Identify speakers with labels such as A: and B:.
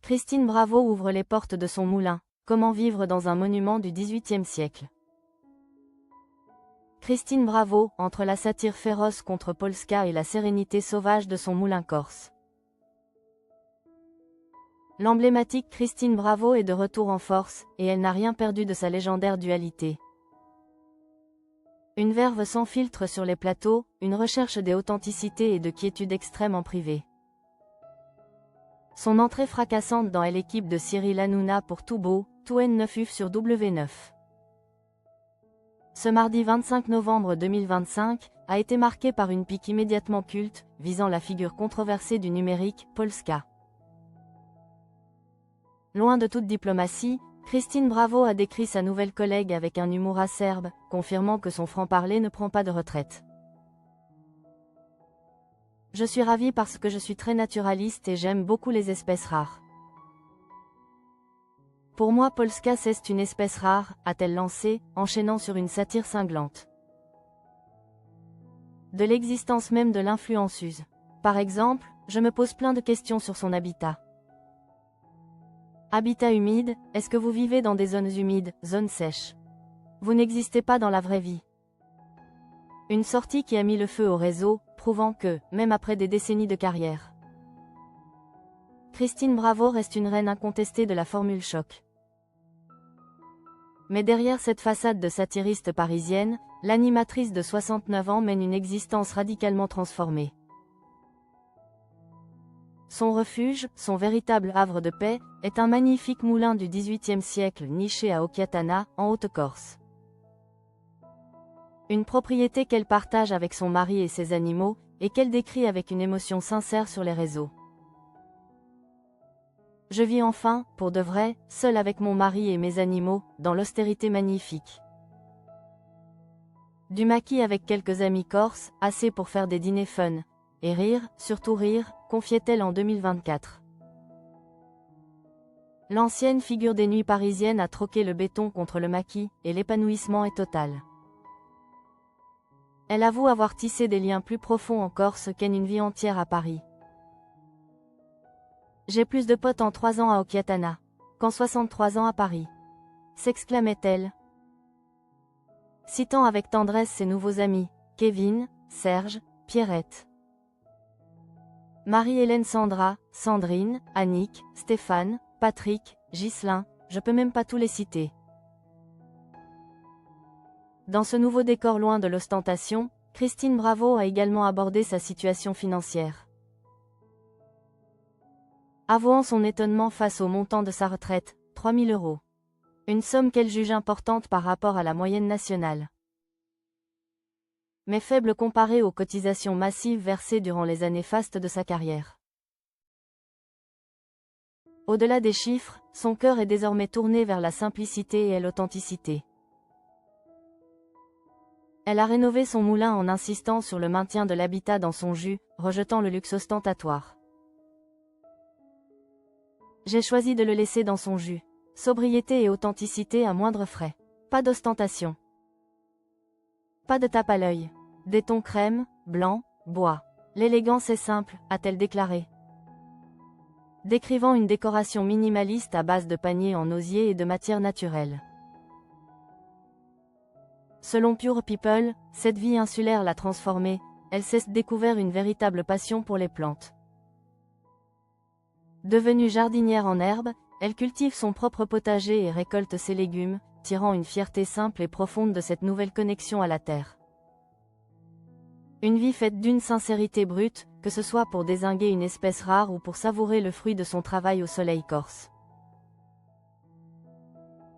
A: Christine Bravo ouvre les portes de son moulin. Comment vivre dans un monument du XVIIIe siècle? Christine Bravo, entre la satire féroce contre Polska et la sérénité sauvage de son moulin corse. L'emblématique Christine Bravo est de retour en force, et elle n'a rien perdu de sa légendaire dualité. Une verve sans filtre sur les plateaux, une recherche des authenticités et de quiétude extrême en privé. Son entrée fracassante dans l'équipe de Cyril Hanouna pour Tout Beau, Tout N9 sur W9. Ce mardi 25 novembre 2025, a été marqué par une pique immédiatement culte, visant la figure controversée du numérique, Polska. Loin de toute diplomatie, Christine Bravo a décrit sa nouvelle collègue avec un humour acerbe, confirmant que son franc-parler ne prend pas de retraite. Je suis ravie parce que je suis très naturaliste et j'aime beaucoup les espèces rares. Pour moi Polska c'est une espèce rare, a-t-elle lancé, enchaînant sur une satire cinglante. De l'existence même de l'influenceuse. Par exemple, je me pose plein de questions sur son habitat. Habitat humide, est-ce que vous vivez dans des zones humides, zones sèches? Vous n'existez pas dans la vraie vie. Une sortie qui a mis le feu au réseau, prouvant que, même après des décennies de carrière, Christine Bravo reste une reine incontestée de la formule choc. Mais derrière cette façade de satiriste parisienne, l'animatrice de 69 ans mène une existence radicalement transformée. Son refuge, son véritable havre de paix, est un magnifique moulin du XVIIIe siècle niché à Occhiatana, en Haute-Corse. Une propriété qu'elle partage avec son mari et ses animaux, et qu'elle décrit avec une émotion sincère sur les réseaux. Je vis enfin, pour de vrai, seule avec mon mari et mes animaux, dans l'austérité magnifique. Du maquis avec quelques amis corses, assez pour faire des dîners fun. Et rire, surtout rire, confiait-elle en 2024. L'ancienne figure des nuits parisiennes a troqué le béton contre le maquis, et l'épanouissement est total. Elle avoue avoir tissé des liens plus profonds en Corse qu'une vie entière à Paris. J'ai plus de potes en 3 ans à Occhiatana qu'en 63 ans à Paris, s'exclamait-elle, citant avec tendresse ses nouveaux amis, Kevin, Serge, Pierrette, Marie-Hélène, Sandra, Sandrine, Annick, Stéphane, Patrick, Ghislain, je peux même pas tous les citer. Dans ce nouveau décor loin de l'ostentation, Christine Bravo a également abordé sa situation financière. Avouant son étonnement face au montant de sa retraite, 3 000 €. Une somme qu'elle juge importante par rapport à la moyenne nationale, mais faible comparée aux cotisations massives versées durant les années fastes de sa carrière. Au-delà des chiffres, son cœur est désormais tourné vers la simplicité et l'authenticité. Elle a rénové son moulin en insistant sur le maintien de l'habitat dans son jus, rejetant le luxe ostentatoire. J'ai choisi de le laisser dans son jus. Sobriété et authenticité à moindre frais. Pas d'ostentation. Pas de tape à l'œil. Des tons crème, blanc, bois. L'élégance est simple, a-t-elle déclaré. Décrivant une décoration minimaliste à base de paniers en osier et de matières naturelles. Selon Pure People, cette vie insulaire l'a transformée, elle s'est découvert une véritable passion pour les plantes. Devenue jardinière en herbe, elle cultive son propre potager et récolte ses légumes, tirant une fierté simple et profonde de cette nouvelle connexion à la terre. Une vie faite d'une sincérité brute, que ce soit pour dézinguer une espèce rare ou pour savourer le fruit de son travail au soleil corse.